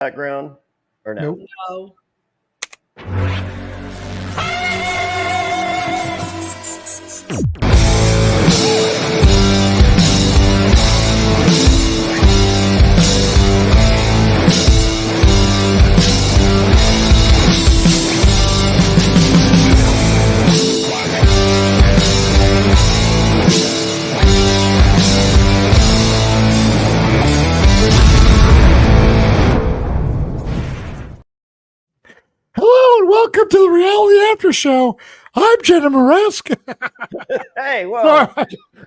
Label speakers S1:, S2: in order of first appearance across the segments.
S1: background or no?
S2: Nope.
S3: No.
S2: Hello and welcome to the Reality After Show. I'm Jenna Morasca.
S1: Hey, well,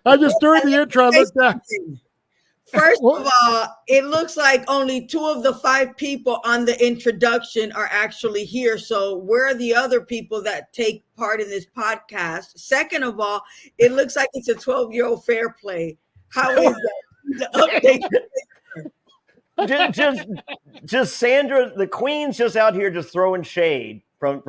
S2: I just during the intro I looked at.
S3: First of all, it looks like only 2 of the 5 people on the introduction are actually here. So where are the other people that take part in this podcast? Second of all, it looks like it's a 12-year-old Fairplay. How is that? The update.
S1: just Sandra, the Queen's just out here just throwing shade from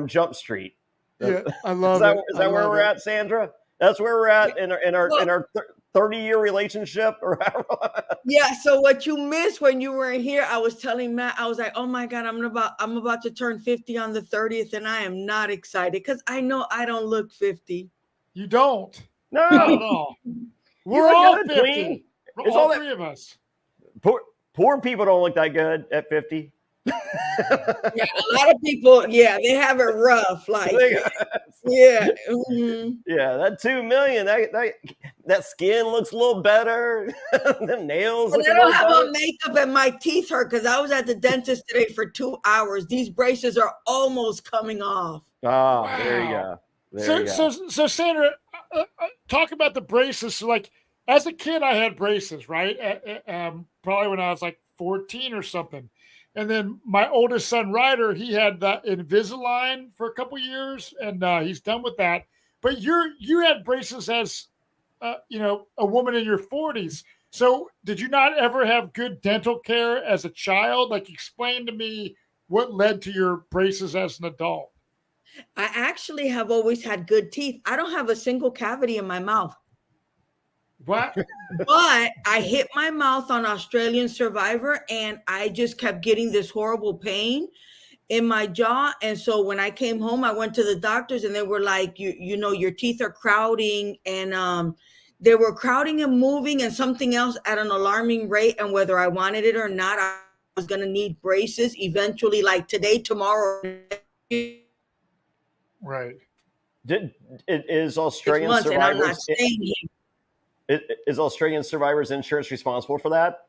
S1: Jump Street.
S2: Yeah, I love
S1: it.
S2: Is
S1: that where we're at, Sandra? That's where we're at in our 30-year relationship.
S3: Yeah. So what you missed when you were in here, I was telling Matt, I was like, oh my God, I'm about to turn 50 on the 30th, and I am not excited because I know I don't look 50.
S2: You don't.
S1: No,
S2: not at all. We're all 50.
S1: Queen.
S2: It's all 3 of us.
S1: Poor people don't look that good at 50.
S3: Yeah, a lot of people, yeah, they have it rough. Like, yeah,
S1: yeah, that 2 million, that skin looks a little better. Them nails.
S3: But I don't have on makeup and my teeth hurt because I was at the dentist today for 2 hours. These braces are almost coming off.
S1: Oh, wow. There you go.
S2: So Sandra, talk about the braces. So, like, as a kid, I had braces, right? Probably when I was like 14 or something. And then my oldest son, Ryder, he had that Invisalign for a couple years, and he's done with that. But you had braces as, a woman in your 40s. So did you not ever have good dental care as a child? Like, explain to me what led to your braces as an adult.
S3: I actually have always had good teeth. I don't have a single cavity in my mouth.
S2: What?
S3: But I hit my mouth on Australian Survivor, and I just kept getting this horrible pain in my jaw. And so when I came home, I went to the doctors, and they were like, you know, your teeth are crowding, and they were crowding and moving and something else at an alarming rate. And whether I wanted it or not, I was going to need braces eventually, like today, tomorrow.
S2: Right.
S1: Is Australian
S3: months,
S1: Survivors?
S3: And I'm not staying here.
S1: Is Australian Survivors Insurance responsible for that?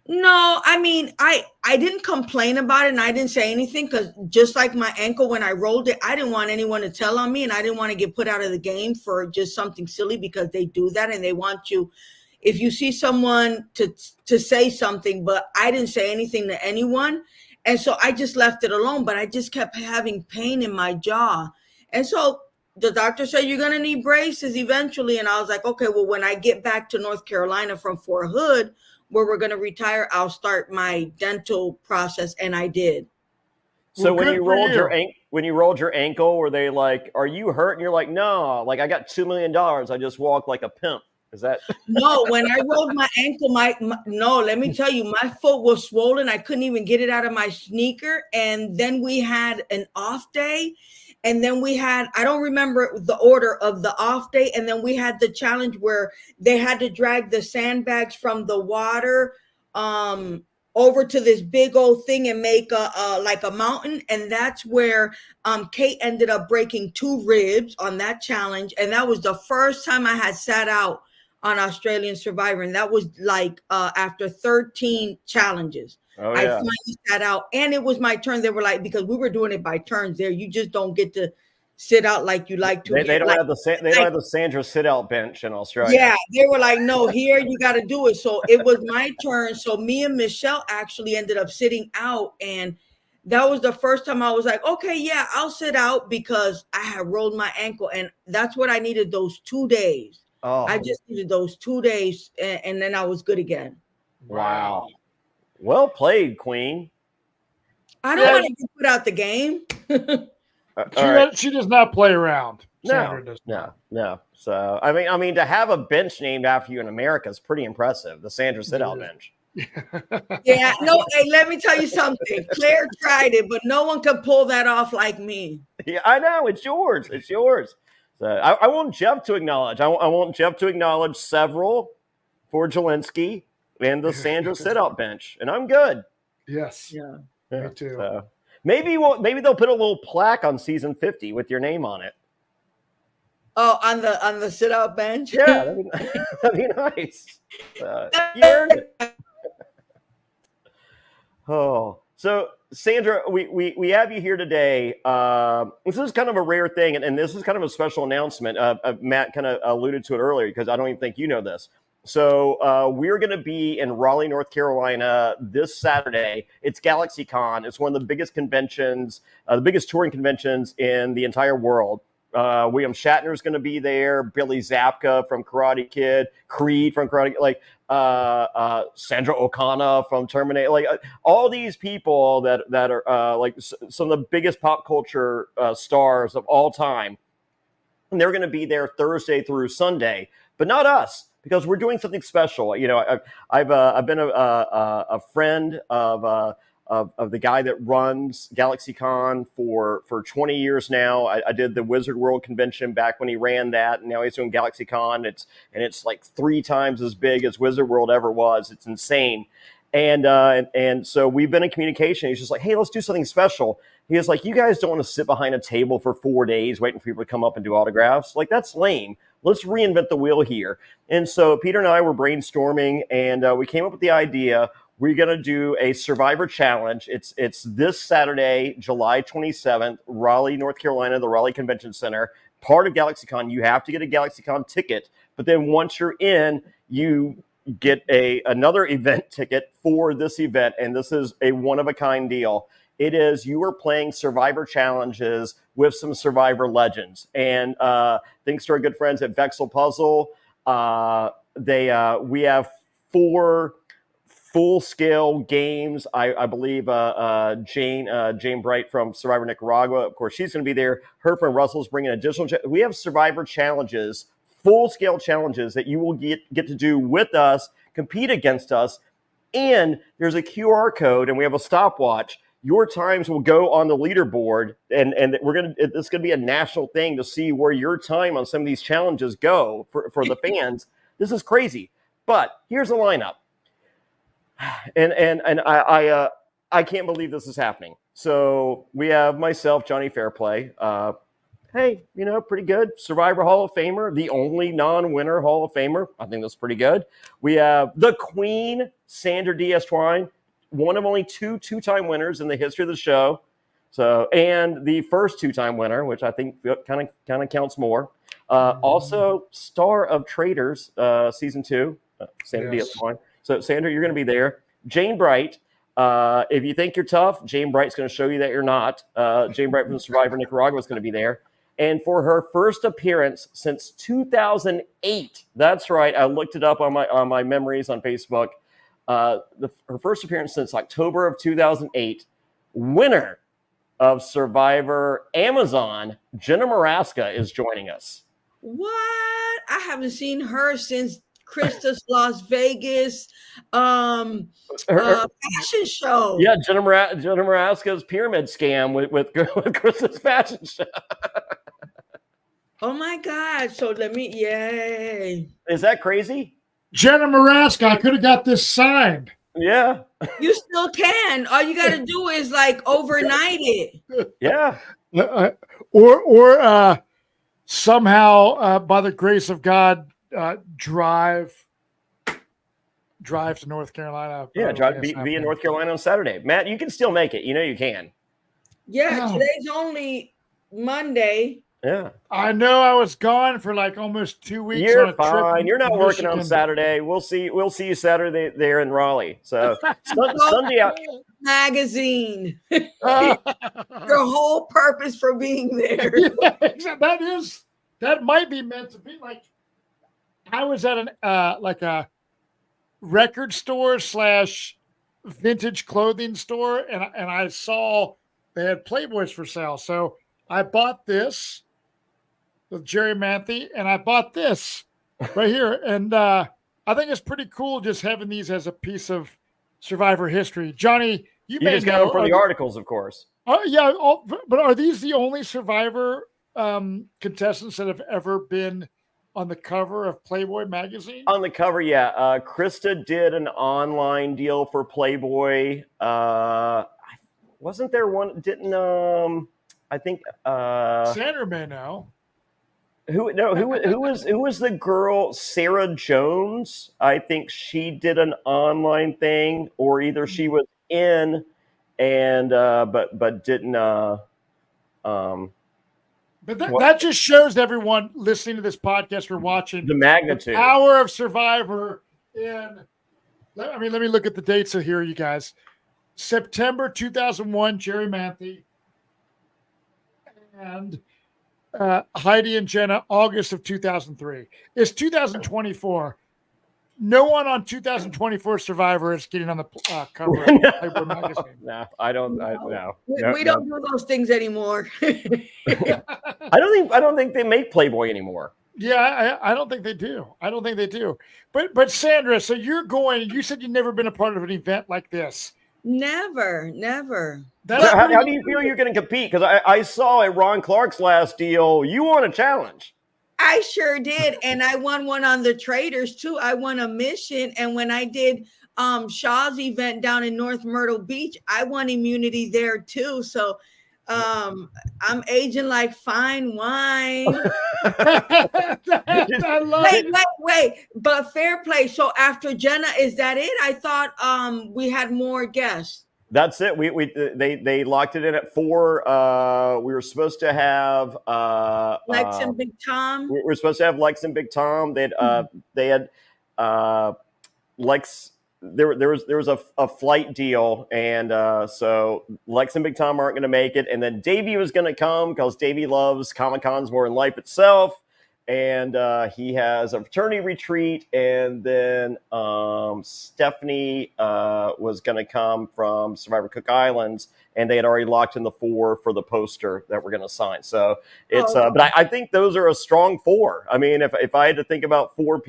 S3: No, I mean, I didn't complain about it, and I didn't say anything because just like my ankle when I rolled it, I didn't want anyone to tell on me, and I didn't want to get put out of the game for just something silly because they do that and they want you. If you see someone to say something, but I didn't say anything to anyone, and so I just left it alone. But I just kept having pain in my jaw, and so the doctor said you're going to need braces eventually. And I was like, okay, well, when I get back to North Carolina from Fort Hood, where we're going to retire, I'll start my dental process. And I did.
S1: So when you rolled your ankle, were they like, are you hurt? And you're like, no, like I got $2 million. I just walk like a pimp. Is that?
S3: No, when I rolled my ankle, no, let me tell you, my foot was swollen. I couldn't even get it out of my sneaker. And then we had an off day. And then we had, I don't remember the order of the off day. And then we had the challenge where they had to drag the sandbags from the water over to this big old thing and make like a mountain. And that's where Kate ended up breaking 2 ribs on that challenge. And that was the first time I had sat out on Australian Survivor. And that was like after 13 challenges.
S1: Oh, yeah.
S3: I finally sat out, and it was my turn. They were like, because we were doing it by turns there. You just don't get to sit out like you like to.
S1: They don't have the Sandra sit out bench in Australia.
S3: Yeah, they were like, no, here you got to do it. So it was my turn. So me and Michelle actually ended up sitting out, and that was the first time I was like, okay, yeah, I'll sit out because I had rolled my ankle, and that's what I needed those 2 days.
S1: Oh.
S3: I just needed those 2 days, and then I was good again.
S1: Wow. Well played, Queen.
S3: I don't want to get put out the game.
S2: She does not play around.
S1: No. So I mean, to have a bench named after you in America is pretty impressive. The Sandra sit-out bench.
S3: Yeah, no, hey, let me tell you something. Claire tried it, but no one could pull that off like me.
S1: Yeah, I know. It's yours. It's yours. So I want Jeff to acknowledge. I want Jeff to acknowledge several for Jelinski and the Sandra sit-out bench, and I'm good.
S2: Yes.
S3: Yeah.
S2: Me too.
S1: So maybe they'll put a little plaque on season 50 with your name on it.
S3: Oh, on the sit-out bench.
S1: Yeah, that'd be nice. You earned it. Oh, so Sandra, we have you here today. This is kind of a rare thing, and this is kind of a special announcement. Matt kind of alluded to it earlier because I don't even think you know this. So we're going to be in Raleigh, North Carolina this Saturday. It's Galaxycon. It's one of the biggest conventions, the biggest touring conventions in the entire world. William Shatner is going to be there. Billy Zabka from Karate Kid, Creed from Karate, Sandra Okana from Terminator, all these people that are some of the biggest pop culture stars of all time, and they're going to be there Thursday through Sunday, but not us because we're doing something special. You know, I've been a friend of the guy that runs Galaxycon for 20 years now. I did the Wizard World convention back when he ran that, and now he's doing Galaxycon. It's like 3 times as big as Wizard World ever was. It's insane. And so we've been in communication. He's just like, hey, let's do something special. He was like, you guys don't want to sit behind a table for 4 days waiting for people to come up and do autographs. Like, that's lame. Let's reinvent the wheel here. And so Peter and I were brainstorming, and we came up with the idea. We're going to do a Survivor Challenge. It's this Saturday, July 27th, Raleigh, North Carolina, the Raleigh Convention Center. Part of Galaxycon, you have to get a Galaxycon ticket. But then once you're in, you get another event ticket for this event. And this is a one-of-a-kind deal. It is you are playing Survivor Challenges with some Survivor legends. And thanks to our good friends at Vexel Puzzle, we have 4 full-scale games. I believe Jane Bright from Survivor Nicaragua, of course, she's going to be there. Her friend Russell's bringing additional. We have Survivor challenges, full-scale challenges that you will get to do with us, compete against us, and there's a QR code, and we have a stopwatch. Your times will go on the leaderboard, and it's going to be a national thing to see where your time on some of these challenges go for the fans. This is crazy, but here's the lineup. And I can't believe this is happening. So we have myself, Jonny Fairplay. Hey, pretty good. Survivor Hall of Famer, the only non-winner Hall of Famer. I think that's pretty good. We have the Queen Sandra Diaz-Twine, one of only 2 two-time winners in the history of the show. So, and the first 2-time winner, which I think kind of counts more. Also, star of Traitors, season 2, Sandra Diaz-Twine. So, Sandra, you're going to be there. Jane Bright. If you think you're tough, Jane Bright's going to show you that you're not. Jane Bright from Survivor Nicaragua is going to be there. And for her first appearance since 2008, that's right, I looked it up on my memories on Facebook. Her first appearance since October of 2008, winner of Survivor Amazon, Jenna Morasca is joining us.
S3: What? I haven't seen her since Krista's Las Vegas fashion show.
S1: Yeah, Jenna Morasca's pyramid scam with Krista's fashion show.
S3: Oh my God. So yay.
S1: Is that crazy?
S2: Jenna Morasca, I could have got this signed.
S1: Yeah.
S3: You still can. All you got to do is overnight it.
S1: Yeah.
S2: Or somehow, by the grace of God, drive to North Carolina.
S1: Yeah, be in North Carolina on Saturday. Matt, you can still make it. You can.
S3: Yeah, today's only Monday.
S1: Yeah.
S2: I know I was gone for almost 2 weeks.
S1: You're
S2: on a
S1: fine.
S2: trip
S1: You're not working
S2: Michigan.
S1: on Saturday. We'll see you Saturday there in Raleigh. So Sunday out.
S3: Magazine. Your whole purpose for being there.
S2: Yeah, that might be meant to be I was at a record store / vintage clothing store, and I saw they had Playboys for sale. So I bought this with Jerry Manthe, and I bought this right here. And I think it's pretty cool just having these as a piece of Survivor history. Johnny, you may
S1: just got
S2: know
S1: them for the articles, of course.
S2: Yeah, but are these the only Survivor contestants that have ever been on the cover of Playboy magazine?
S1: On the cover, yeah. Krista did an online deal for Playboy. Wasn't there one? Didn't I think
S2: Sandra may know.
S1: Who was the girl? Sarah Jones. I think she did an online thing, or either she was in and but didn't
S2: But that just shows everyone listening to this podcast or watching
S1: the magnitude,
S2: the power of Survivor. Let me look at the dates here, you guys. September 2001, Jerry Manthe, and Heidi and Jenna, August of 2003. It's 2024. No one on 2024 Survivor is getting on the cover of Playboy magazine.
S1: No, I don't. No,
S3: we don't do those things anymore.
S1: I don't think they make Playboy anymore.
S2: Yeah, I don't think they do. But Sandra, so you're going. You said you've never been a part of an event like this.
S3: Never.
S1: How do you feel you're going to compete? Because I saw at Ron Clark's last deal, you won a challenge.
S3: I sure did. And I won one on the Traitors too. I won a mission. And when I did Shaw's event down in North Myrtle Beach, I won immunity there too. So I'm aging like fine wine. Wait. But Fairplay. So after Jenna, is that it? I thought we had more guests.
S1: That's it. They locked it in at 4. We were supposed to have
S3: Lex and Big Tom.
S1: We were supposed to have Lex and Big Tom. They had Lex. There was a flight deal, and so Lex and Big Tom aren't going to make it. And then Davey was going to come because Davey loves Comic-Cons more than life itself. And he has a fraternity retreat, and then Stephanie was going to come from Survivor Cook Islands, and they had already locked in the 4 for the poster that we're going to sign. So it's, but I think those are a strong 4. I mean, if I had to think about 4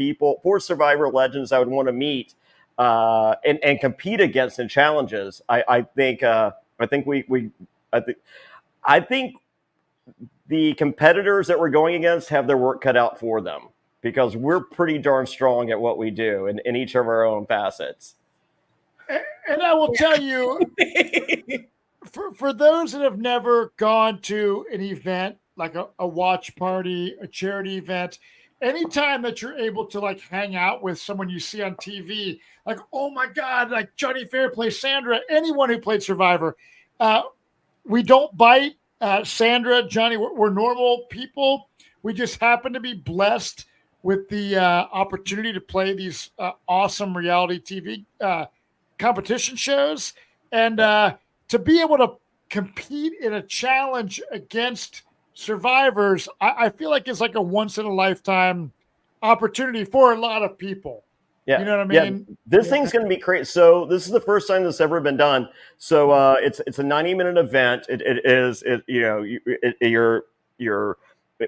S1: Survivor legends I would want to meet and compete against in challenges, I think the competitors that we're going against have their work cut out for them, because we're pretty darn strong at what we do in each of our own facets.
S2: And I will tell you, for those that have never gone to an event, like a watch party, a charity event, anytime that you're able to like hang out with someone you see on TV, like, oh my God, like Jonny Fairplay, Sandra, anyone who played Survivor, we don't bite. Sandra, Johnny, we're normal people. We just happen to be blessed with the opportunity to play these awesome reality TV competition shows, and to be able to compete in a challenge against survivors. I feel like it's like a once in a lifetime opportunity for a lot of people.
S1: Yeah,
S2: you know what I mean?
S1: Yeah. This thing's going to be crazy. So this is the first time this ever been done. So it's a 90-minute event.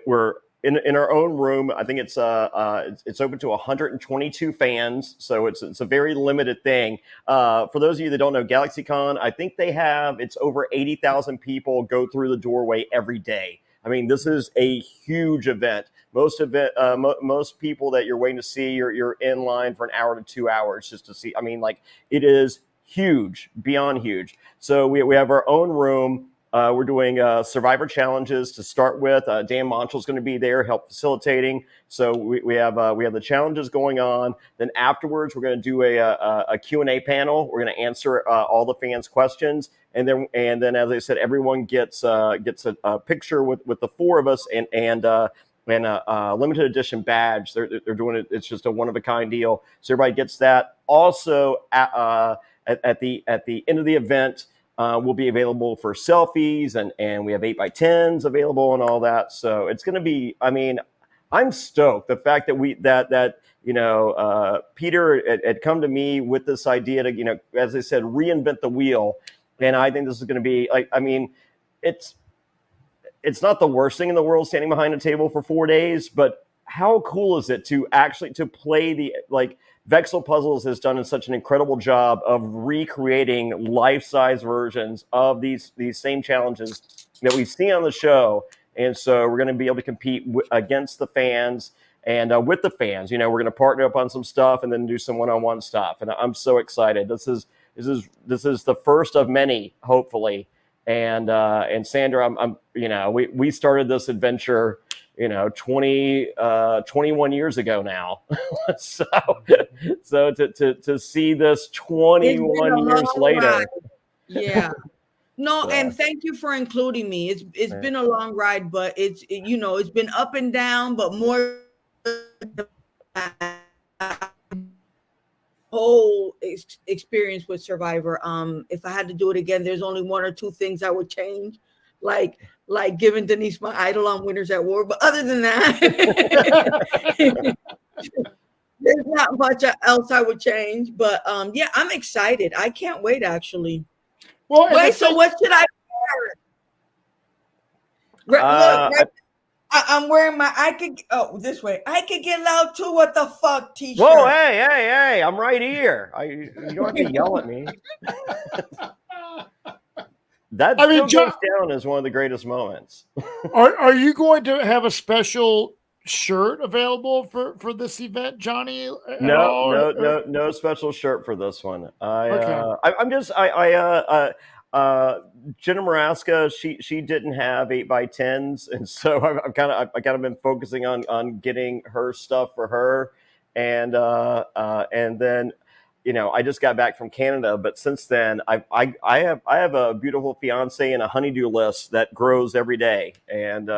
S1: We're in our own room. I think it's open to 122 fans. So it's a very limited thing. For those of you that don't know Galaxycon, I think it's over 80,000 people go through the doorway every day. I mean, this is a huge event. Most people that you're waiting to see, you're in line for an hour to 2 hours just to see. I mean, like, it is huge, beyond huge. So we have our own room. We're doing Survivor challenges to start with. Dan Montrell's going to be there, help facilitating. So we have the challenges going on. Then afterwards, we're going to do a Q&A panel. We're going to answer all the fans' questions, and then as I said, everyone gets a picture with the 4 of us and a limited edition badge. They're doing it. It's just a one of a kind deal. So everybody gets that. Also, at the end of the event, will be available for selfies, and we have 8x10s available and all that. So it's going to be, I mean, I'm stoked. The fact that Peter had come to me with this idea to, as I said, reinvent the wheel. And I think this is going to be like, I mean, it's not the worst thing in the world standing behind a table for 4 days, but how cool is it to actually to play Vexel Puzzles has done such an incredible job of recreating life-size versions of these same challenges that we see on the show. And so we're going to be able to compete against the fans and with the fans. We're going to partner up on some stuff and then do some one-on-one stuff. And I'm so excited. This is the first of many, hopefully. And Sandra, we started this adventure 21 years ago now. so to see this 21 years later.
S3: Ride. Yeah. No, and thank you for including me. It's been a long ride, but it's been up and down, but more whole experience with Survivor. If I had to do it again, there's only one or two things I would change, like giving Denise my idol on Winners at War. But other than that, there's not much else I would change. But yeah, I'm excited. I can't wait, actually.
S2: Well,
S3: wait, so what should I wear? Look, I'm wearing my this way. I could get loud too. What the fuck, t-shirt?
S1: Whoa, hey! I'm right here. You don't have to yell at me. That goes down as one of the greatest moments.
S2: Are you going to have a special shirt available for this event, Jonny?
S1: No special shirt for this one. Jenna Morasca, she didn't have 8x10s, and so I've kind of been focusing on getting her stuff for her, and then I just got back from Canada, but since then I have a beautiful fiance and a honeydew list that grows every day, and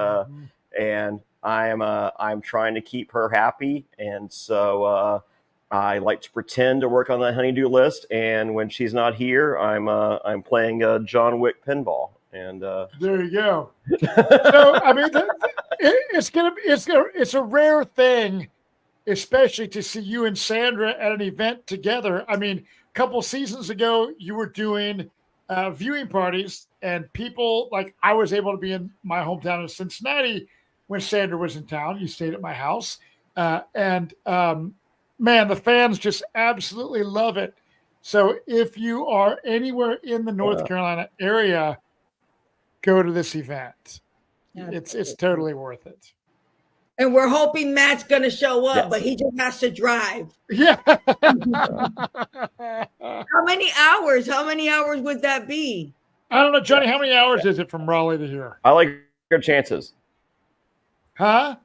S1: I'm trying to keep her happy, and so I like to pretend to work on that honeydew list, and when she's not here, I'm playing John Wick pinball, and
S2: there you go. So I mean, it's a rare thing, especially to see you and Sandra at an event together. I mean, a couple seasons ago, you were doing viewing parties, and people I was able to be in my hometown of Cincinnati when Sandra was in town. You stayed at my house, man, the fans just absolutely love it. So if you are anywhere in the North Carolina area, go to this event. Yeah, it's totally worth it.
S3: And we're hoping Matt's going to show up, but he just has to drive.
S2: Yeah.
S3: How many hours? How many hours would that be?
S2: I don't know, Jonny. How many hours is it from Raleigh to here?
S1: I like your chances.
S2: Huh?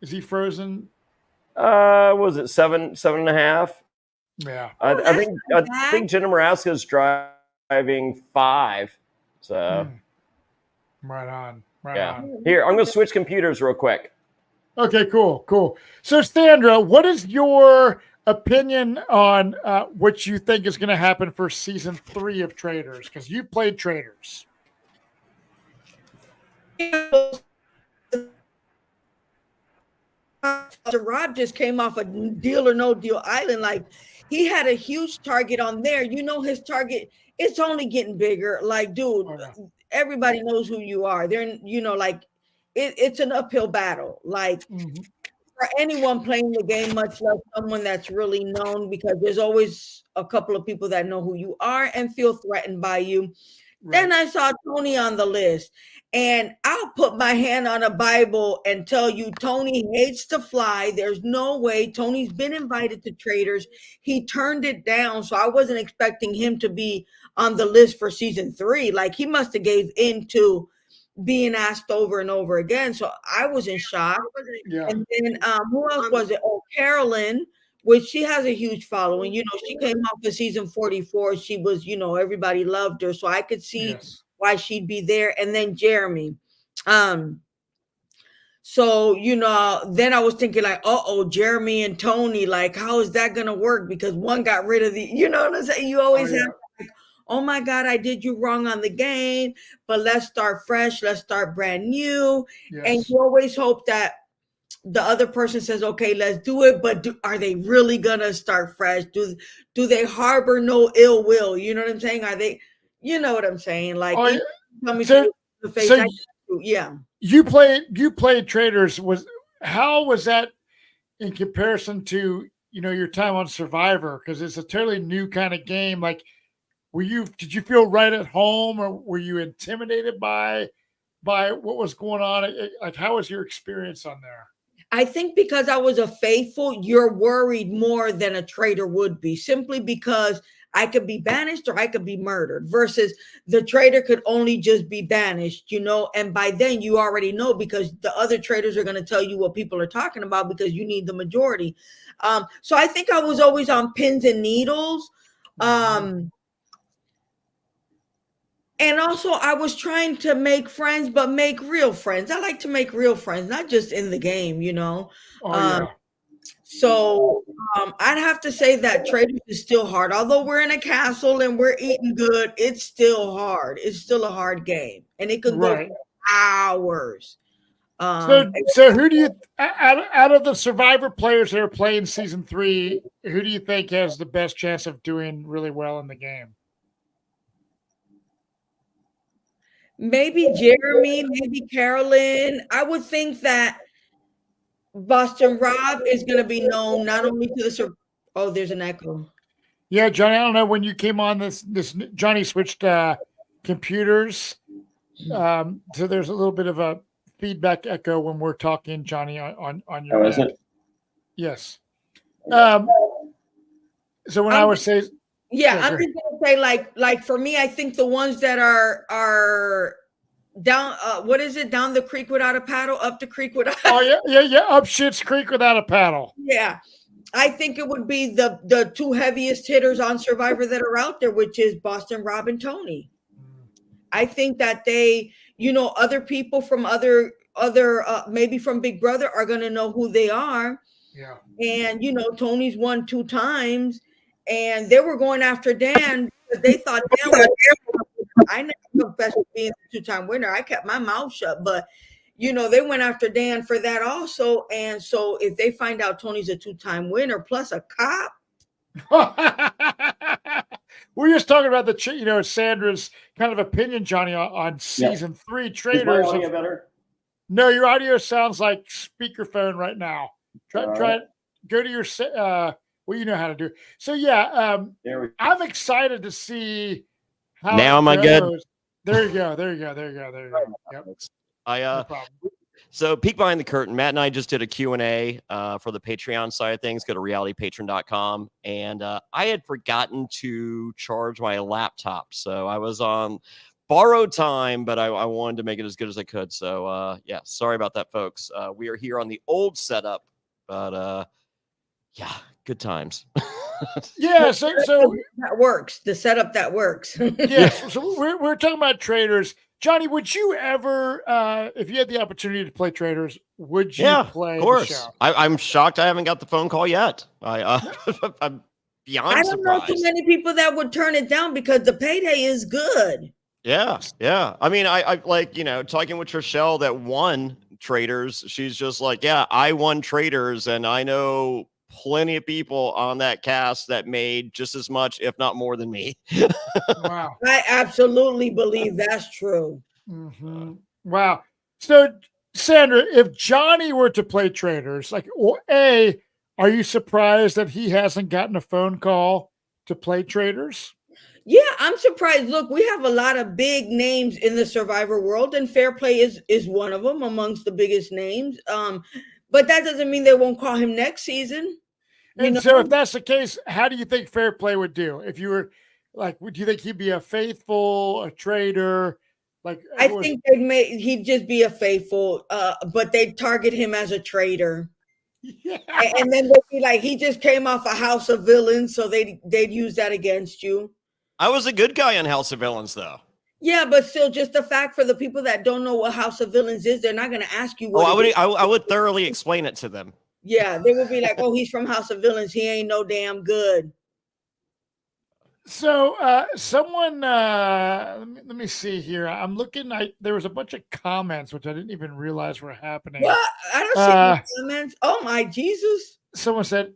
S2: Is he frozen?
S1: Was it 7.5?
S2: Yeah.
S1: I think Jenna Morasca is driving 5. So
S2: right on.
S1: Here, I'm going to switch computers real quick.
S2: Okay, cool. So Sandra, what is your opinion on what you think is going to happen for season 3 of Traitors? Because you played Traitors.
S3: Rob just came off a Deal or No Deal Island. He had a huge target on there. His target, it's only getting bigger. Dude, everybody knows who you are. They're, it's an uphill battle. For anyone playing the game, much less someone that's really known, because there's always a couple of people that know who you are and feel threatened by you. Right. Then I saw Tony on the list, and I'll put my hand on a Bible and tell you Tony hates to fly. There's no way. Tony's been invited to Traitors. He turned it down, so I wasn't expecting him to be on the list for season 3. He must have gave in to being asked over and over again. So I was in shock. Yeah. And then who else was it? Oh, Carolyn, which she has a huge following. She came off of season 44. She was, everybody loved her. So I could see why she'd be there. And then Jeremy. So, then I was thinking Jeremy and Tony, how is that going to work? Because one got rid of you know what I'm saying? You always have oh my God, I did you wrong on the game, but let's start fresh. Let's start brand new. Yes. And you always hope that the other person says, okay, let's do it. But are they really going to start fresh? Do they harbor no ill will? You know what I'm saying? Are they, you know what I'm saying? Tell me
S2: so
S3: the face. Yeah.
S2: you played Traitors. How was that in comparison to your time on Survivor? Because it's a totally new kind of game. Like, did you feel right at home, or were you intimidated by what was going on? Like, how was your experience on there?
S3: I think because I was a faithful, you're worried more than a traitor would be, simply because I could be banished or I could be murdered, versus the traitor could only just be banished, and by then you already know, because the other traitors are going to tell you what people are talking about, because you need the majority. So I think I was always on pins and needles. And also, I was trying to make friends, but make real friends. I like to make real friends, not just in the game,
S2: Oh, yeah.
S3: So I'd have to say that Traitors is still hard. Although we're in a castle and we're eating good, it's still hard. It's still a hard game, and it could go for hours.
S2: So who do you, out of the Survivor players that are playing season 3, who do you think has the best chance of doing really well in the game?
S3: Maybe Jeremy, maybe Carolyn. I would think that Boston Rob is going to be known not only to the. Oh, there's an echo.
S2: Yeah, Johnny. I don't know when you came on this. Johnny switched computers, so there's a little bit of a feedback echo when we're talking, Johnny, on your.
S1: Oh, is it?
S2: Yes. So when I would say.
S3: Yeah, I'm just gonna say, like for me, I think the ones that are down, what is it? Down the creek without a paddle, up the creek without.
S2: Oh yeah, up Shit's Creek without a paddle.
S3: Yeah, I think it would be the 2 heaviest hitters on Survivor that are out there, which is Boston Rob and Tony. I think that they, other people from other maybe from Big Brother are gonna know who they are.
S2: Yeah,
S3: and Tony's won 2 times. And they were going after Dan because they thought Dan was. I never confessed to being a 2-time winner. I kept my mouth shut, but they went after Dan for that also. And so if they find out Tony's a 2-time winner plus a cop.
S2: We're just talking about the Sandra's kind of opinion, Johnny, on season 3 Traitors.
S1: Is my audio better?
S2: No, your audio sounds like speakerphone right now. Try go to your well, you know how to do it. So yeah, I'm excited to see how.
S1: Now am I good?
S2: There you go. Yep.
S1: So peek behind the curtain. Matt and I just did a Q&A for the Patreon side of things. Go to realitypatron.com. And I had forgotten to charge my laptop. So I was on borrowed time, but I wanted to make it as good as I could. So yeah, sorry about that, folks. We are here on the old setup, but yeah, good times.
S2: Yeah, so
S3: that works. The setup that works.
S2: Yeah, so we're talking about Traitors. Johnny, would you ever, if you had the opportunity to play Traitors, would you play?
S1: Of course.
S2: The show?
S1: I'm shocked I haven't got the phone call yet. I'm beyond
S3: I don't
S1: surprised.
S3: know too many people that would turn it down because the payday is good.
S1: Yeah. I mean, I like, talking with Trishelle that won Traitors. She's just like, yeah, I won Traitors, and I know plenty of people on that cast that made just as much, if not more than me.
S2: Wow.
S3: I absolutely believe that's true.
S2: Mm-hmm. Wow. So, Sandra, if Johnny were to play Traitors, like, are you surprised that he hasn't gotten a phone call to play Traitors?
S3: Yeah, I'm surprised. Look, we have a lot of big names in the Survivor world, and Fairplay is one of them, amongst the biggest names. But that doesn't mean they won't call him next season.
S2: So if that's the case, how do you think Fairplay would do? If you were like, would you think he'd be a faithful, a traitor? Like,
S3: I think he'd just be a faithful, but they'd target him as a traitor. Yeah. And then they'd be like, he just came off a House of Villains, so they'd use that against you.
S1: I was a good guy on House of Villains, though.
S3: Yeah, but still, just the fact for the people that don't know what House of Villains is, they're not going to ask you what
S1: I would thoroughly explain it to them.
S3: Yeah, they would be like, oh, he's from House of Villains. He ain't no damn good.
S2: So someone, let me see here. I'm looking, there was a bunch of comments, which I didn't even realize were happening.
S3: What? I don't see any comments. Oh, my Jesus.
S2: Someone said,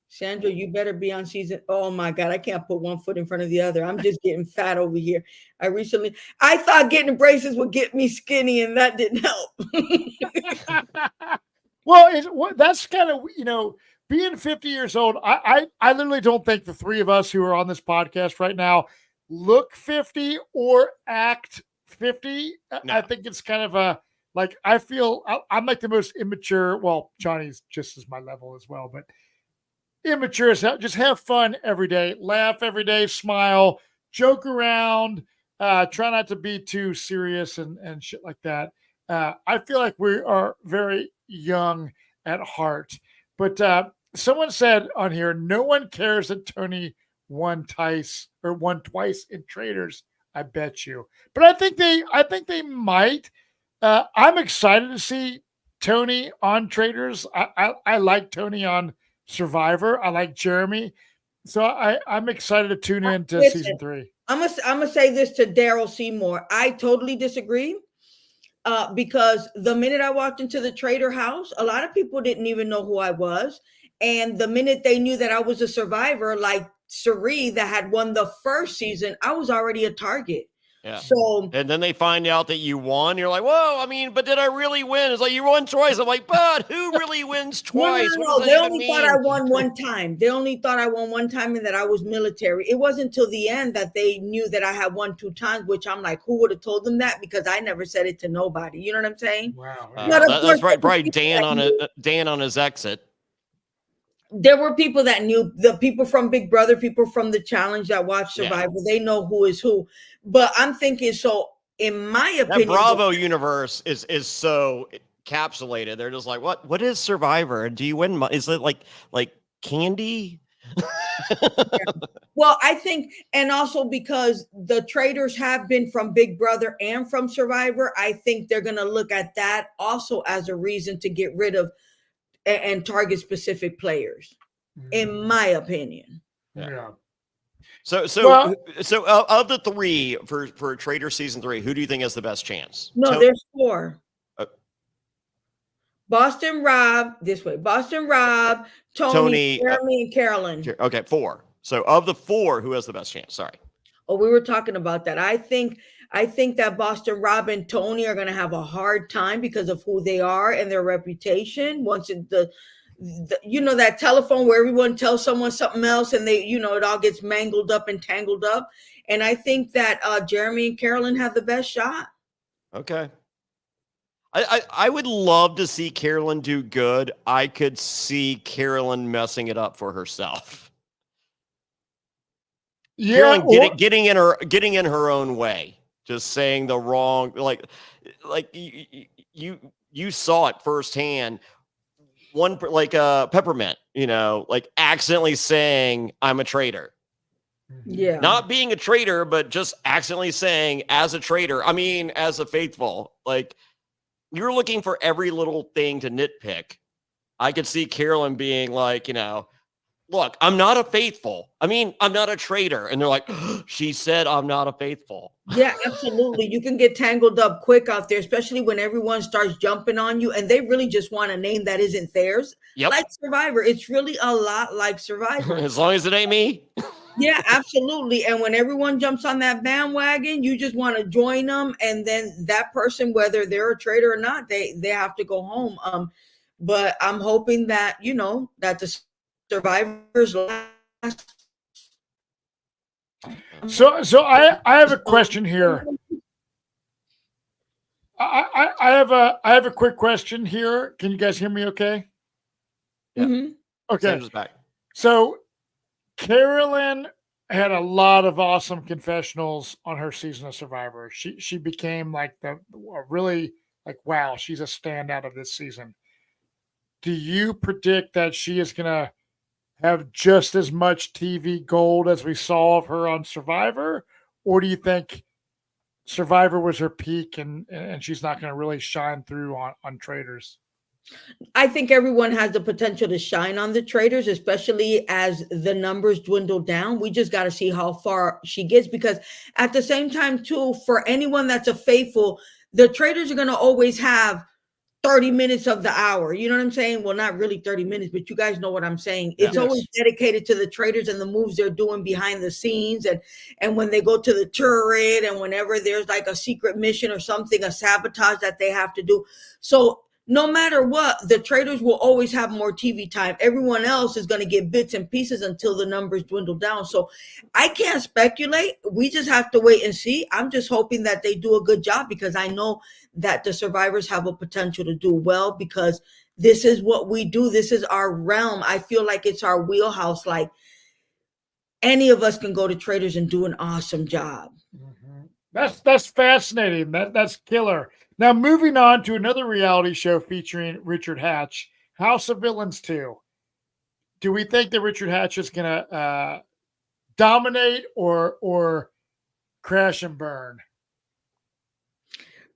S3: Sandra, you better be on season. Oh my God, I can't put one foot in front of the other. I'm just getting fat over here. I thought getting braces would get me skinny, and that didn't help.
S2: Well, that's kind of, being 50 years old. I literally don't think the three of us who are on this podcast right now look 50 or act 50.
S1: No.
S2: I think it's kind of I feel I'm like the most immature. Well, Johnny's just as my level as well, but immature as hell. Just have fun every day, laugh every day, smile, joke around, try not to be too serious and shit like that. I feel like we are very young at heart, but someone said on here, no one cares that Tony won twice in Traitors. I bet you, but I think they might. I'm excited to see Tony on Traitors. I like Tony on Survivor. I like Jeremy, so I'm excited to tune in to season 3.
S3: I'm gonna say this to Daryl Seymour. I totally disagree. Because the minute I walked into the Traitor house, a lot of people didn't even know who I was. And the minute they knew that I was a survivor, like Sari that had won the first season, I was already a target.
S1: Yeah.
S3: So,
S1: and then they find out that you won. You're like, whoa, I mean, but did I really win? It's like, you won twice. I'm like, but who really wins twice?
S3: No. They only thought I won one time. They only thought I won one time and that I was military. It wasn't until the end that they knew that I had won 2 times, which I'm like, who would have told them that? Because I never said it to nobody. You know what I'm saying?
S2: Wow.
S1: That's right. Probably Dan on his exit.
S3: There were people that knew, the people from Big Brother, people from the challenge that watch Survivor. Yeah. They know who is who. But I'm thinking, so in my opinion,
S1: that Bravo universe is so encapsulated. They're just like, what is Survivor? And do you win? Is it like candy?
S3: Yeah. Well, I think, and also because the Traitors have been from Big Brother and from Survivor, I think they're going to look at that also as a reason to get rid of and target specific players, in my opinion.
S2: Yeah.
S1: So of the 3 for Traitor season 3, who do you think has the best chance?
S3: No, there's 4. Boston Rob, Tony, Jeremy, and Carolyn.
S1: Okay, 4. So of the 4, who has the best chance? Sorry.
S3: Oh, we were talking about that. I think that Boston Rob and Tony are going to have a hard time because of who they are and their reputation. Once that telephone where everyone tells someone something else and they, it all gets mangled up and tangled up. And I think that Jeremy and Carolyn have the best shot.
S1: Okay. I would love to see Carolyn do good. I could see Carolyn messing it up for herself.
S2: Yeah,
S1: Carolyn getting in her own way, just saying the wrong, like you saw it firsthand. One Peppermint, accidentally saying I'm a traitor.
S3: Yeah,
S1: not being a traitor, but just accidentally saying as a traitor. I mean, as a faithful, you're looking for every little thing to nitpick. I could see Carolyn being like, look, I'm not a faithful. I mean, I'm not a traitor. And they're like, she said I'm not a faithful.
S3: Yeah, absolutely. You can get tangled up quick out there, especially when everyone starts jumping on you and they really just want a name that isn't theirs.
S1: Yep.
S3: Like Survivor. It's really a lot like Survivor.
S1: As long as it ain't me.
S3: Yeah, absolutely. And when everyone jumps on that bandwagon, you just want to join them. And then that person, whether they're a traitor or not, they have to go home. But I'm hoping that, that the survivors last.
S2: So I have a question here. I have a quick question here. Can you guys hear me okay?
S1: Yeah.
S3: Mm-hmm.
S2: Okay.
S1: Sandra's back. So
S2: Carolyn had a lot of awesome confessionals on her season of Survivor. She became really wow, she's a standout of this season. Do you predict that she is going to have just as much TV gold as we saw of her on Survivor? Or do you think Survivor was her peak and she's not going to really shine through on Traitors?
S3: I think everyone has the potential to shine on the Traitors, especially as the numbers dwindle down. We just got to see how far she gets, because at the same time, too, for anyone that's a faithful, the Traitors are going to always have 30 minutes of the hour. You know what I'm saying? Well, not really 30 minutes, but you guys know what I'm saying. It's
S2: Yes.
S3: always dedicated to the Traitors and the moves they're doing behind the scenes. And when they go to the turret and whenever there's like a secret mission or something, a sabotage that they have to do. So no matter what, the Traitors will always have more TV time. Everyone else is going to get bits and pieces until the numbers dwindle down. So I can't speculate. We just have to wait and see. I'm just hoping that they do a good job, because I know that the Survivors have a potential to do well, because this is what we do. This is our realm. I feel like it's our wheelhouse. Like, any of us can go to Traitors and do an awesome job.
S2: That's fascinating. That's killer. Now, moving on to another reality show featuring Richard Hatch, House of Villains 2. Do we think that Richard Hatch is going to dominate or crash and burn?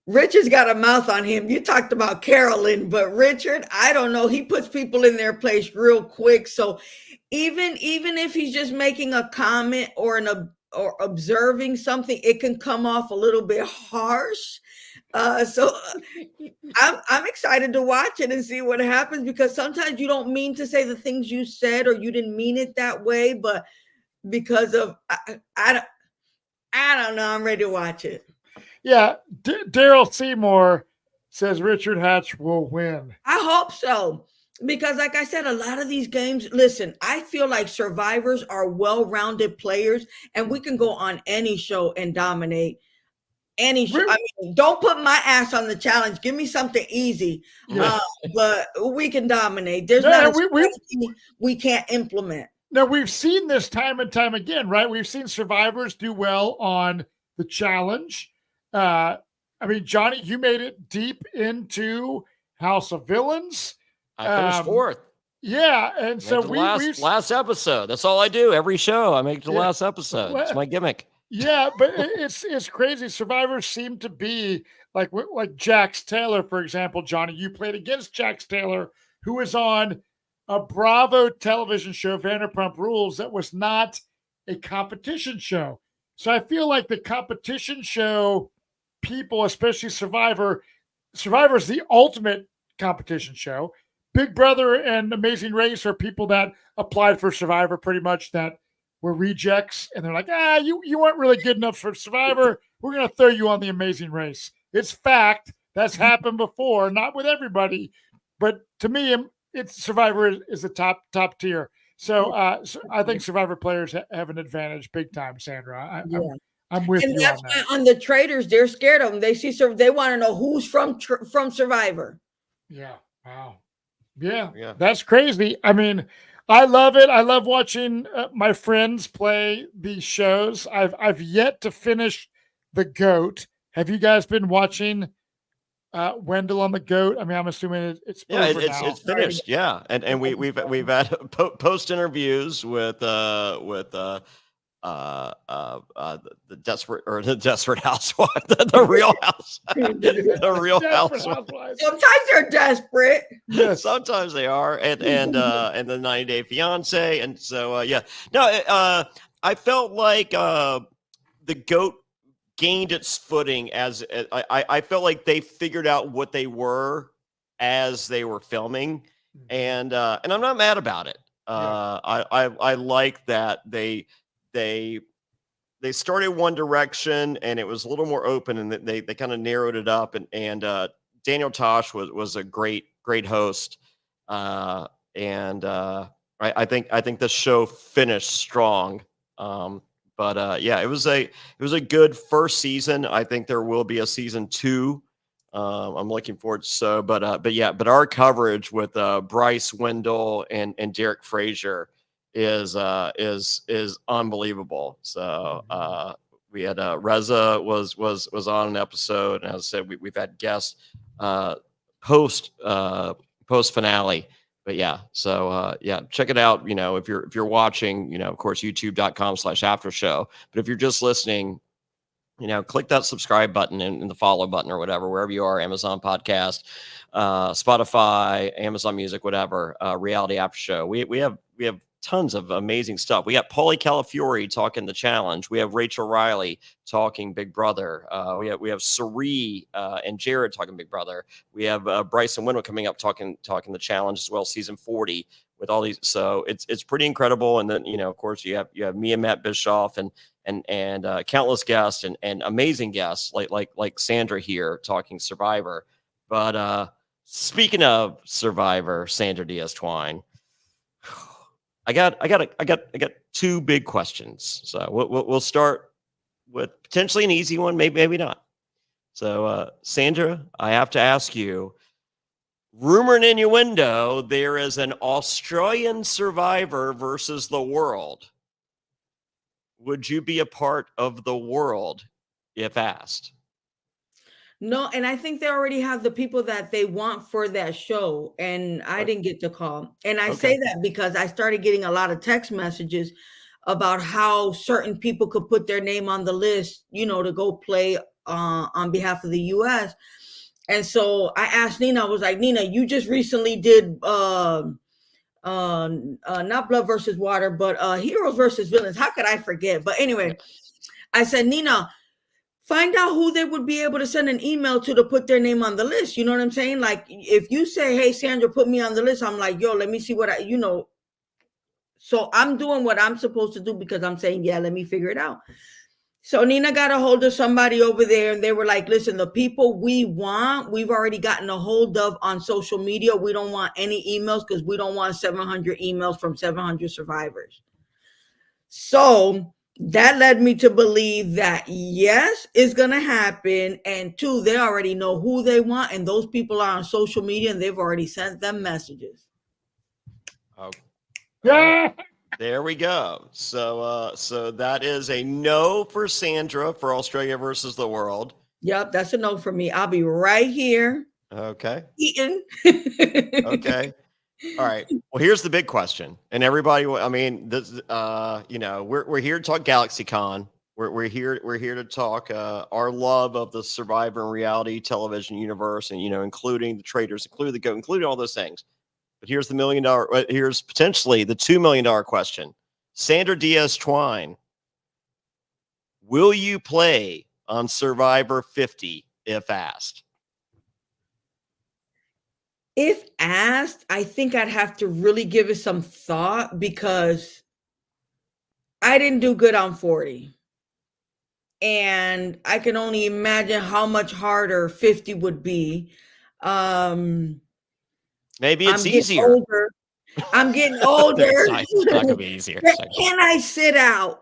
S3: Richard's got a mouth on him. You talked about Carolyn, but Richard, I don't know. He puts people in their place real quick. So even if he's just making a comment or observing something, it can come off a little bit harsh. So I'm excited to watch it and see what happens, because sometimes you don't mean to say the things you said, or you didn't mean it that way, but because of I don't know, I'm ready to watch it.
S2: Yeah, Daryl Seymour says Richard Hatch will win.
S3: I hope so, because like I said, a lot of these games, listen, I feel like Survivors are well-rounded players, and we can go on any show and dominate any show. I mean, don't put my ass on the challenge. Give me something easy.
S2: Yeah.
S3: But we can dominate. There's not a strategy we can't implement.
S2: Now, we've seen this time and time again, right? We've seen Survivors do well on the challenge. I mean, Johnny, you made it deep into House of Villains.
S4: I finished fourth.
S2: Yeah, and so
S4: last episode. That's all I do every show. I make it to the last episode. It's my gimmick.
S2: Yeah, but it's crazy. Survivors seem to be like Jax Taylor, for example. Johnny, you played against Jax Taylor, who was on a Bravo television show, Vanderpump Rules, that was not a competition show. So I feel like the competition show people, especially Survivor is the ultimate competition show. Big Brother and Amazing Race are people that applied for Survivor pretty much, that were rejects, and they're like, you weren't really good enough for Survivor. We're going to throw you on the Amazing Race. It's fact. That's happened before, not with everybody, but to me, it's Survivor is the top tier. So I think Survivor players have an advantage big time, Sandra. I'm with you on that.
S3: On the Traitors, they're scared of them. They want to know who's from Survivor.
S2: Yeah. Wow. Yeah. That's crazy. I mean, I love it. I love watching my friends play these shows. I've yet to finish The GOAT. Have you guys been watching Wendell on The GOAT? I mean, I'm assuming it's over now.
S1: It's finished. Yeah, and we've had post interviews with the desperate housewife, the real house, the real housewife.
S3: Sometimes they're desperate.
S2: Yes.
S1: Sometimes they are, and the 90 Day Fiance, and so I felt like the GOAT gained its footing as I felt like they figured out what they were as they were filming, and I'm not mad about it. I like that they started one direction and it was a little more open, and they kind of narrowed it up, and Daniel Tosh was a great host. I think the show finished strong. It was a good first season. I think there will be a season 2. I'm looking forward to but our coverage with Bryce, Wendell, and Derek Frazier is unbelievable. So we had Reza was on an episode, and as I said, we've had guests post finale. But check it out. You know, if you're watching, you know, of course, youtube.com/aftershow. But if you're just listening, you know, click that subscribe button and the follow button or whatever, wherever you are, Amazon Podcast, Spotify, Amazon Music, whatever, Reality After Show. We have
S4: tons of amazing stuff. We got Paulie Calafiore talking the challenge. We have Rachel Riley talking Big Brother. We have Sari and Jared talking Big Brother. We have Bryson Winwood coming up talking the challenge as well, season 40 with all these. So it's pretty incredible. And then, of course, you have me and Matt Bischoff and countless guests and amazing guests like Sandra here talking Survivor. But speaking of Survivor, Sandra Diaz-Twine, I got two big questions. So we'll start with potentially an easy one, maybe not. So Sandra, I have to ask you, rumor and innuendo, there is an Australian Survivor versus the world. Would you be a part of the world if asked?
S3: No, and I think they already have the people that they want for that show, and I didn't get the call. And I say that because I started getting a lot of text messages about how certain people could put their name on the list, to go play on behalf of the U.S. And so I asked Nina, I was like, Nina, you just recently did not Blood versus Water, but Heroes versus Villains. How could I forget? But anyway, I said, Nina, find out who they would be able to send an email to put their name on the list. You know what I'm saying? Like, if you say, hey, Sandra, put me on the list, I'm like, yo, let me see what So I'm doing what I'm supposed to do because I'm saying, yeah, let me figure it out. So Nina got a hold of somebody over there, and they were like, listen, the people we want, we've already gotten a hold of on social media. We don't want any emails because we don't want 700 emails from 700 survivors. So that led me to believe that, yes, it's going to happen. And two, they already know who they want. And those people are on social media, and they've already sent them messages.
S4: Oh, yeah. There we go. So that is a no for Sandra for Australia versus the world.
S3: Yep, that's a no for me. I'll be right here.
S4: Okay.
S3: Eating.
S4: Okay. All right. Well, here's the big question, and everybody. I mean, this. We're here to talk Galaxycon. We're here to talk our love of the Survivor and reality television universe, and including the Traitors, including the GOAT, including all those things. But here's the $1 million. Here's potentially the $2 million question. Sandra Diaz-Twine, will you play on Survivor 50 if asked?
S3: If asked, I think I'd have to really give it some thought because I didn't do good on 40. And I can only imagine how much harder 50 would be.
S4: Maybe it's easier.
S3: I'm getting older.
S4: It's not gonna be easier.
S3: Can I sit out?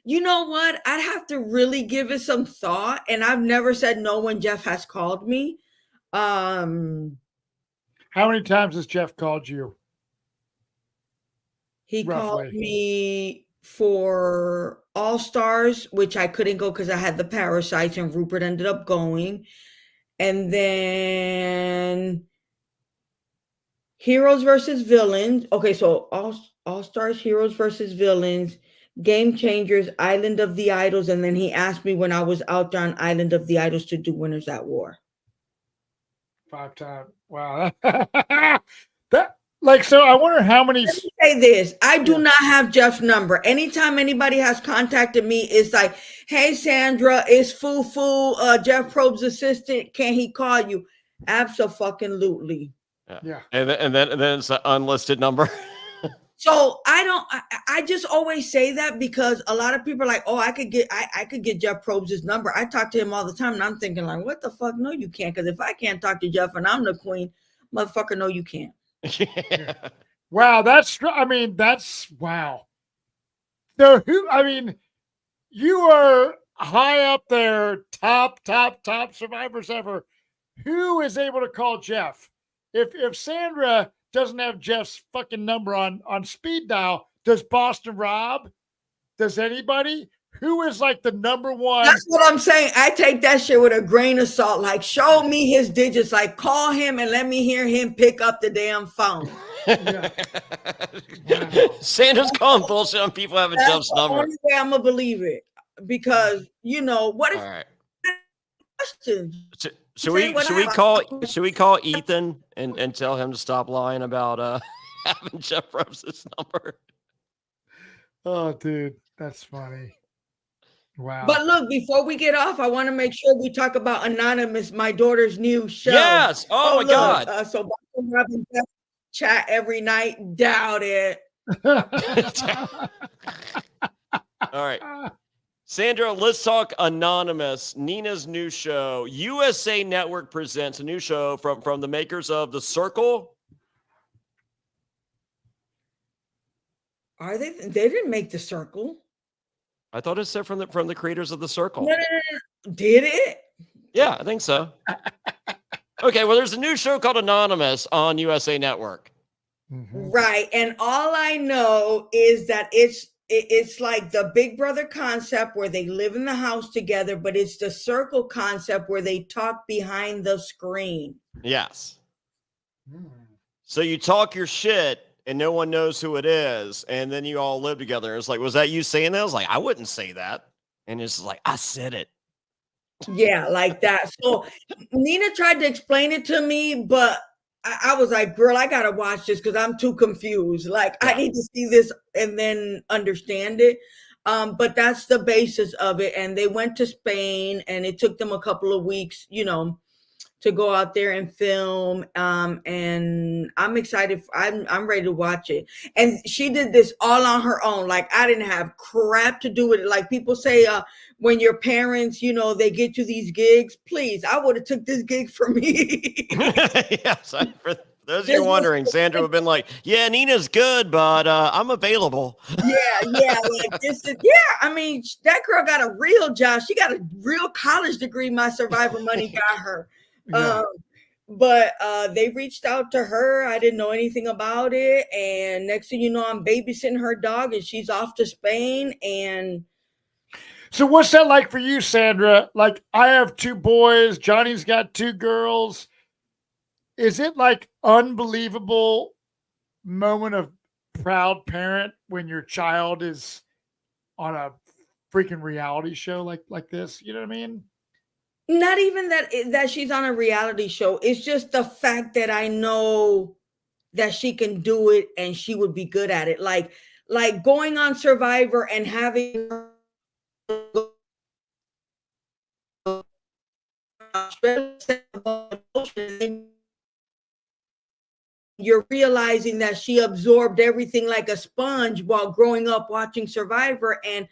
S3: You know what? I'd have to really give it some thought. And I've never said no when Jeff has called me.
S2: How many times has Jeff called you?
S3: He called me for All Stars, which I couldn't go because I had the parasites, and Rupert ended up going. And then Heroes versus Villains. Okay, so All Stars, Heroes versus Villains, Game Changers, Island of the Idols, and then he asked me when I was out there on Island of the Idols to do Winners at War.
S2: 5 times. Wow. So I wonder how many.
S3: Let me say this. I do not have Jeff's number. Anytime anybody has contacted me, it's like, hey, Sandra, it's Fufu, Jeff Probe's assistant. Can he call you? Abso-fucking-lutely.
S4: Yeah. And then it's an unlisted number.
S3: So I just always say that because a lot of people are like, oh, I could get Jeff Probes' number. I talk to him all the time, and I'm thinking like, what the fuck? No, you can't. Because if I can't talk to Jeff and I'm the queen, motherfucker, no, you can't.
S2: Yeah. Wow, that's wow. So you are high up there, top survivors ever. Who is able to call Jeff? If Sandra doesn't have Jeff's fucking number on speed dial, does Boston Rob? Does anybody? Who is like the number one?
S3: That's what I'm saying. I take that shit with a grain of salt. Like, show me his digits. Like, call him and let me hear him pick up the damn phone.
S2: Yeah.
S4: Wow. Sandra's calling bullshit on people having Jeff's number.
S3: That's the only way I'm gonna believe it. Because what if?
S4: All right.
S3: Questions?
S4: Should we call Ethan and tell him to stop lying about having Jeff Probst's number.
S2: Oh, dude, that's funny. Wow.
S3: But look, before we get off, I want to make sure we talk about Anonymous, my daughter's new show.
S4: Yes. Oh my
S3: look,
S4: God.
S3: So Robin chat every night. Doubt it.
S4: All right. Sandra, let's talk Anonymous, Nina's new show. USA Network presents a new show from the makers of The Circle.
S3: Are they? They didn't make The Circle.
S4: I thought it said from the creators of The Circle.
S3: No. Did it?
S4: Yeah, I think so. Okay, well, there's a new show called Anonymous on USA Network.
S2: Mhm.
S3: Right. And all I know is that it's like the Big Brother concept where they live in the house together, but it's the Circle concept where they talk behind the screen.
S4: Yes. So you talk your shit and no one knows who it is, and then you all live together. It's like, was that you saying that? I was like, I wouldn't say that. And it's like, I said it.
S3: Yeah, like that. So Nina tried to explain it to me, but I was like, girl, I gotta watch this because I'm too confused. Like, I need to see this and then understand it. But that's the basis of it. And they went to Spain, and it took them a couple of weeks, to go out there and film. And I'm excited. I'm ready to watch it. And she did this all on her own. Like, I didn't have crap to do with it. Like people say, when your parents, they get you these gigs, please, I would have took this gig for me.
S4: Yes. For those of you wondering, Sandra would have been like, yeah, Nina's good, but I'm available.
S3: Yeah. Like this is, I mean, that girl got a real job. She got a real college degree. My Survivor money got her.
S2: Yeah.
S3: But they reached out to her. I didn't know anything about it. And next thing you know, I'm babysitting her dog, and she's off to Spain. And
S2: So what's that like for you, Sandra? Like, I have 2 boys. Johnny's got 2 girls. Is it like unbelievable moment of proud parent when your child is on a freaking reality show like this? You know what I mean?
S3: not even that she's on a reality show. It's just the fact that I know that she can do it and she would be good at it. Like going on Survivor and having you're realizing that she absorbed everything like a sponge while growing up watching Survivor, and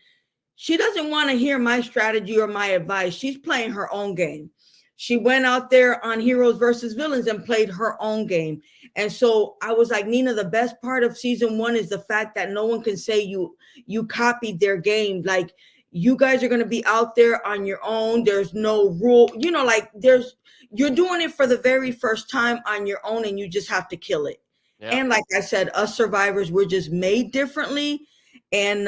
S3: she doesn't want to hear my strategy or my advice. She's playing her own game. She went out there on Heroes versus Villains and played her own game. And so I was like, Nina, the best part of season 1 is the fact that no one can say you copied their game. Like, you guys are going to be out there on your own. There's no rule, you're doing it for the very first time on your own, and you just have to kill it. Yeah. And like I said, us survivors, we're just made differently. And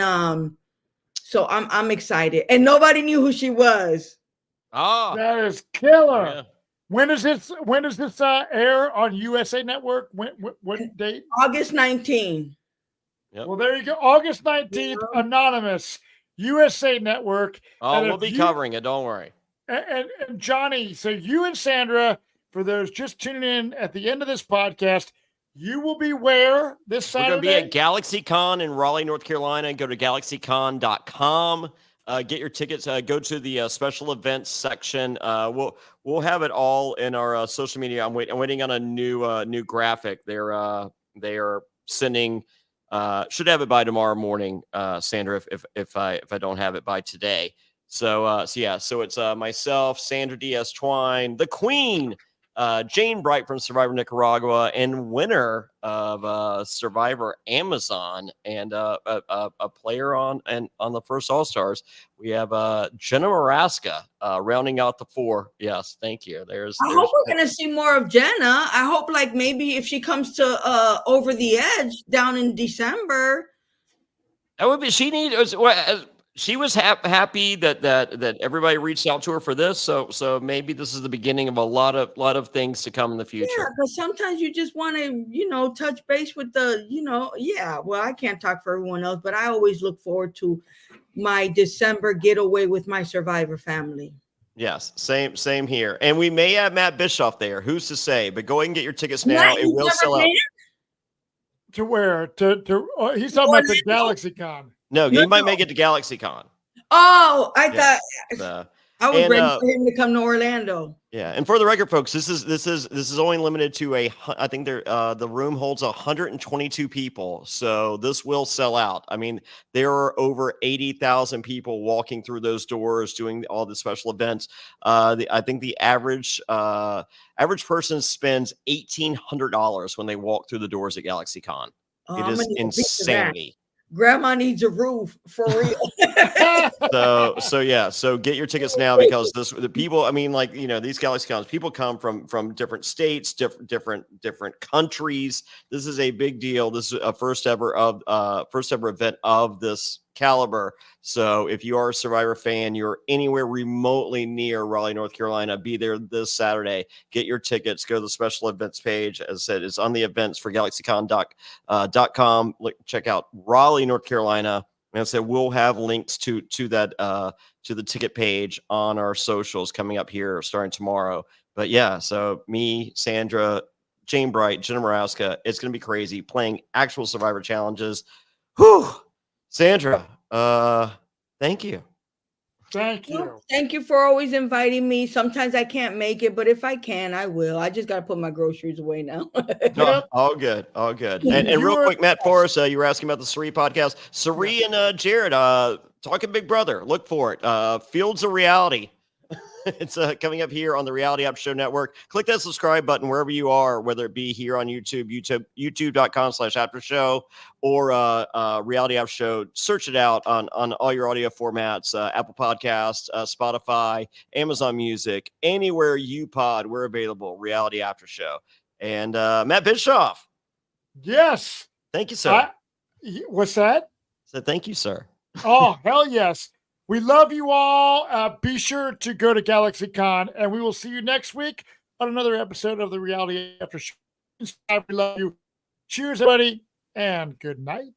S3: so I'm excited. And nobody knew who she was.
S2: Oh, that is killer. Yeah. When does this air on USA Network? What date?
S3: August 19th.
S2: Yep. Well, there you go. August 19th, yeah. Anonymous, USA Network.
S4: Oh, we'll be covering it. Don't worry.
S2: And Johnny, so you and Sandra, for those just tuning in at the end of this podcast, you will be where this Saturday?
S4: We're going to be at Galaxycon in Raleigh, North Carolina. Go to galaxycon.com. Get your tickets. Go to the special events section. We'll have it all in our social media. I'm waiting on a new graphic. They are sending. Should have it by tomorrow morning, Sandra. If I don't have it by today. So it's myself, Sandra Diaz-Twine, the Queen, Jane Bright from Survivor Nicaragua, and winner of Survivor Amazon, and a player on the first All Stars. We have Jenna Morasca rounding out the 4. Yes, thank you. I
S3: hope we're going to see more of Jenna. I hope, like, maybe if she comes to Over the Edge down in December.
S4: That would be. She was happy that everybody reached out to her for this. So maybe this is the beginning of a lot of things to come in the future.
S3: Yeah, because sometimes you just want to, touch base with the, well, I can't talk for everyone else, but I always look forward to my December getaway with my Survivor family.
S4: Yes, same here. And we may have Matt Bischoff there. Who's to say? But go ahead and get your tickets now. It will sell out.
S2: To where? He's talking about the Galaxycon.
S4: No,
S3: No,
S4: he might
S3: no.
S4: make it to Galaxycon.
S3: Oh, I
S4: Yeah.
S3: thought I was ready for him to come to Orlando.
S4: Yeah, and for the record, folks, this is only limited to I think the room holds 122 people, so this will sell out. I mean, there are over 80,000 people walking through those doors doing all the special events. I think the average person spends $1,800 when they walk through the doors at GalaxyCon.
S3: Oh,
S4: It
S3: I'm
S4: is
S3: gonna need a piece of that.
S4: insanity.
S3: Grandma needs a roof for real.
S4: So get your tickets now, because the people, I mean, like, these GalaxyCons, people come from different states, different countries. This is a big deal. This is a first ever event of this caliber. So if you are a Survivor fan, you're anywhere remotely near Raleigh, North Carolina, be there this Saturday. Get your tickets. Go to the special events page. As I said, it's on the events for GalaxyCon.com. Check out Raleigh, North Carolina. And I said we'll have links to that to the ticket page on our socials coming up here starting tomorrow. But yeah, so me, Sandra, Jane Bright, Jenna Morasca, it's gonna be crazy playing actual Survivor challenges. Whew. Sandra, thank you.
S2: Thank you.
S3: Thank you for always inviting me. Sometimes I can't make it, but if I can, I will. I just got to put my groceries away now.
S4: No, all good. And real quick, Matt Forrest, you were asking about the Suri podcast. Suri and Jared, talking Big Brother. Look for it. Fields of Reality. It's coming up here on the Reality After Show Network. Click that subscribe button wherever you are, whether it be here on youtube.com/after show or Reality After Show. Search it out on all your audio formats, Apple Podcasts, Spotify, Amazon Music, anywhere you pod, we're available. Reality After Show. And Matt Bischoff.
S2: Yes.
S4: Thank you, sir.
S2: What's that?
S4: So thank you, sir.
S2: Oh, hell yes. We love you all. Be sure to go to GalaxyCon, and we will see you next week on another episode of the Reality After Show. We love you. Cheers, everybody, and good night.